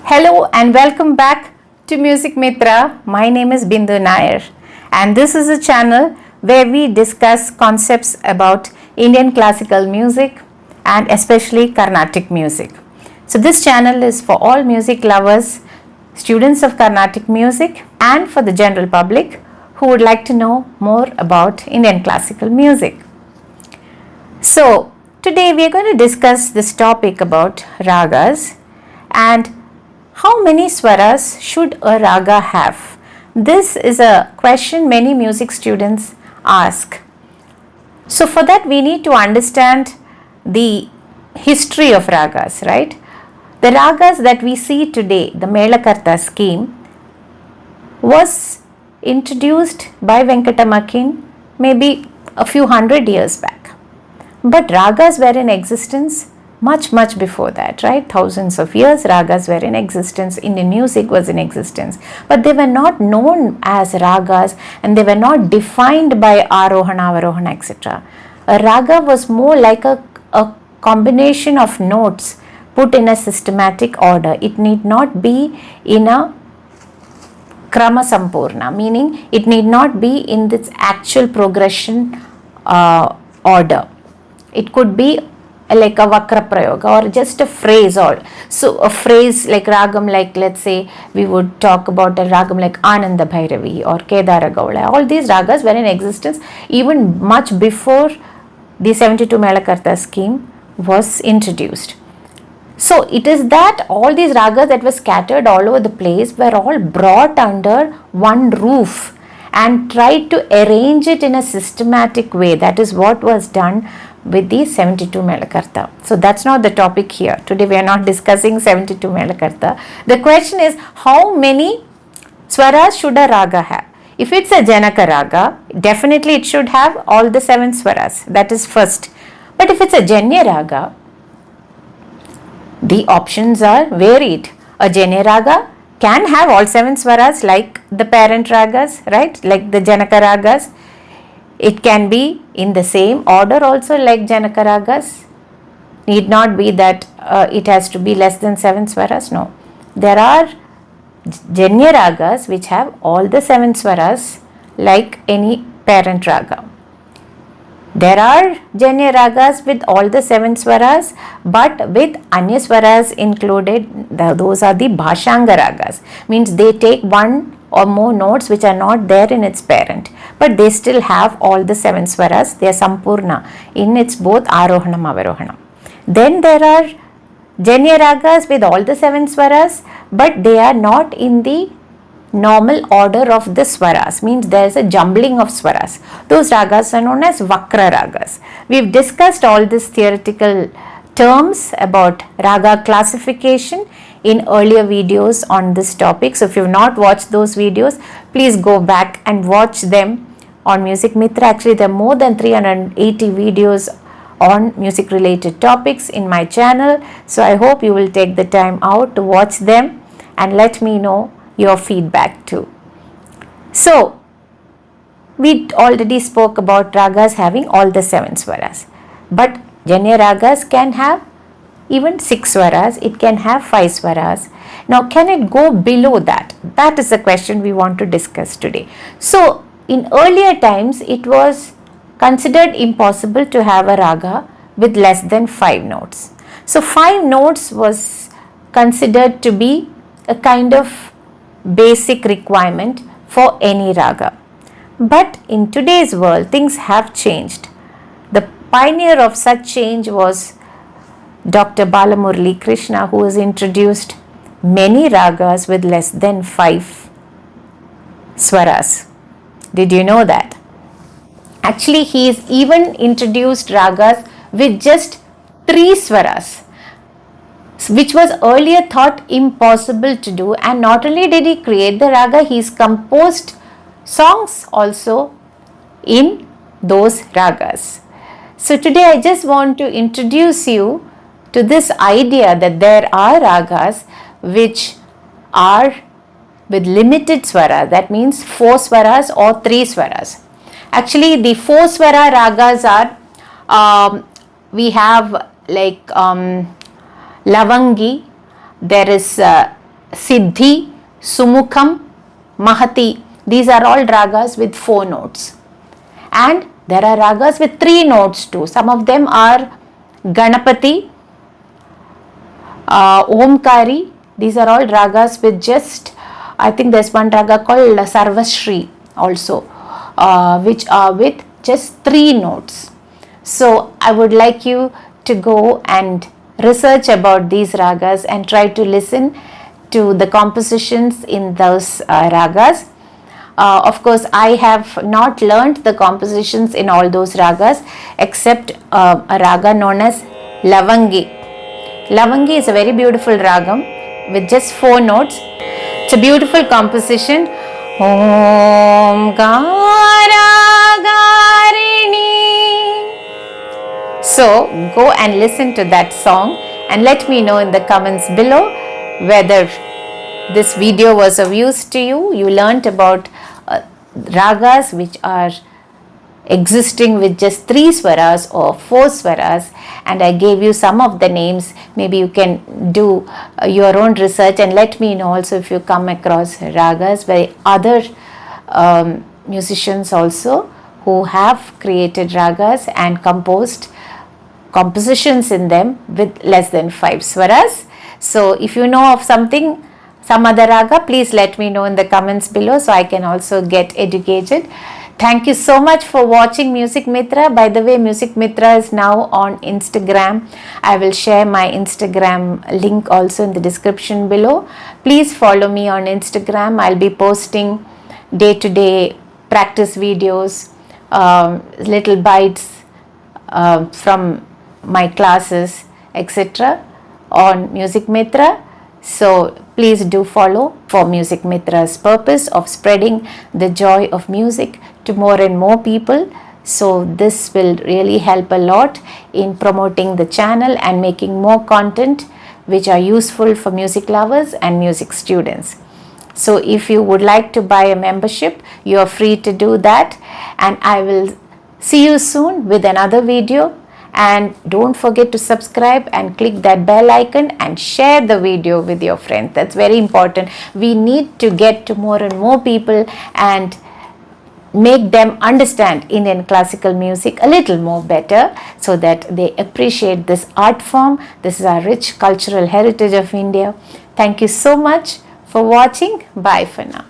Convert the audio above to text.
Hello and welcome back to Music Mitra. My name is Bindu Nair and this is a channel where we discuss concepts about Indian classical music and especially Carnatic music. So this channel is for all music lovers, students of Carnatic music and for the general public who would like to know more about Indian classical music. So today we are going to discuss this topic about ragas and how many swaras should a raga have? This is a question many music students ask. So for that we need to understand the history of ragas, right? The ragas that we see today, the Melakarta scheme, was introduced by Venkatamakin maybe a few hundred years back. But ragas were in existence much before that, right? Thousands of years ragas were in existence, Indian music was in existence, but they were not known as ragas and they were not defined by arohana, avarohana, etc. A raga was more like a combination of notes put in a systematic order. It need not be in a krama sampurna, meaning it need not be in this actual progression order. It could be like a vakra prayoga or just a phrase. So a phrase like ragam, like let's say we would talk about a ragam like Ananda Bhairavi or Kedara Gaula. All these ragas were in existence even much before the 72 Melakarta scheme was introduced. So it is that all these ragas that were scattered all over the place were all brought under one roof and tried to arrange it in a systematic way. That is what was done with the 72 Melakarta. So that's not the topic here. Today we are not discussing 72 Melakarta. The question is how many swaras should a raga have? If it's a Janaka raga, definitely it should have all the 7 swaras. That is first. But if it's a Janya raga, the options are varied. A Janya raga can have all 7 swaras like the parent ragas, right? Like the Janaka ragas. It can be in the same order also like Janaka ragas. Need not be that it has to be less than 7 swaras. No. There are Janya ragas which have all the 7 swaras like any parent raga. There are Janya ragas with all the 7 swaras but with Anya swaras included. Those are the Bhashanga ragas. Means they take one or more notes which are not there in its parent, but they still have all the 7 swaras. They are sampurna in its both arohanam, avarohanam. Then there are Janya ragas with all the 7 swaras, but they are not in the normal order of the swaras, means there is a jumbling of swaras. Those ragas are known as vakra ragas. We've discussed all these theoretical terms about raga classification in earlier videos on this topic. So if you've not watched those videos, please go back and watch them on Music Mitra. Actually, there are more than 380 videos on music related topics in my channel. So I hope you will take the time out to watch them and let me know your feedback too. So we already spoke about ragas having all the 7 swaras, but Janya ragas can have even 6 swaras, it can have 5 swaras. Now can it go below that? That is the question we want to discuss today. So in earlier times it was considered impossible to have a raga with less than 5 notes. So 5 notes was considered to be a kind of basic requirement for any raga. But in today's world things have changed. The pioneer of such change was Dr. Balamurali Krishna, who has introduced many ragas with less than 5 swaras. Did you know that? Actually, he has even introduced ragas with just 3 swaras, which was earlier thought impossible to do. And not only did he create the raga, he's composed songs also in those ragas. So today I just want to introduce you to this idea that there are ragas which are with limited swara. That means 4 swaras or 3 swaras. Actually, the 4 swara ragas are, we have like Lavangi, there is Siddhi, Sumukham, Mahati. These are all ragas with 4 notes. And there are ragas with 3 notes too. Some of them are Ganapati, Omkari. These are all ragas with just, I think there's one raga called Sarvashri also, which are with just 3 notes. So I would like you to go and research about these ragas and try to listen to the compositions in those ragas. Of course, I have not learnt the compositions in all those ragas except a raga known as Lavangi. Lavangi is a very beautiful ragam with just 4 notes. It's a beautiful composition. Om Garagarini. So go and listen to that song and let me know in the comments below whether this video was of use to you. You learnt about ragas which are existing with just 3 swaras or 4 swaras, and I gave you some of the names. Maybe you can do your own research and let me know also if you come across ragas by other musicians also who have created ragas and composed compositions in them with less than 5 swaras. So if you know of something, some other raga, please let me know in the comments below so I can also get educated. Thank you so much for watching Music Mitra. By the way, Music Mitra is now on Instagram. I will share my Instagram link also in the description below. Please follow me on Instagram. I'll be posting day-to-day practice videos, little bites from my classes, etc. on Music Mitra. So please do follow for Music Mitra's purpose of spreading the joy of music to more and more people. So this will really help a lot in promoting the channel and making more content which are useful for music lovers and music students. So if you would like to buy a membership, you are free to do that, and I will see you soon with another video. And don't forget to subscribe and click that bell icon and share the video with your friends. That's very important. We need to get to more and more people and make them understand Indian classical music a little more better so that they appreciate this art form. This is our rich cultural heritage of India. Thank you so much for watching. Bye for now.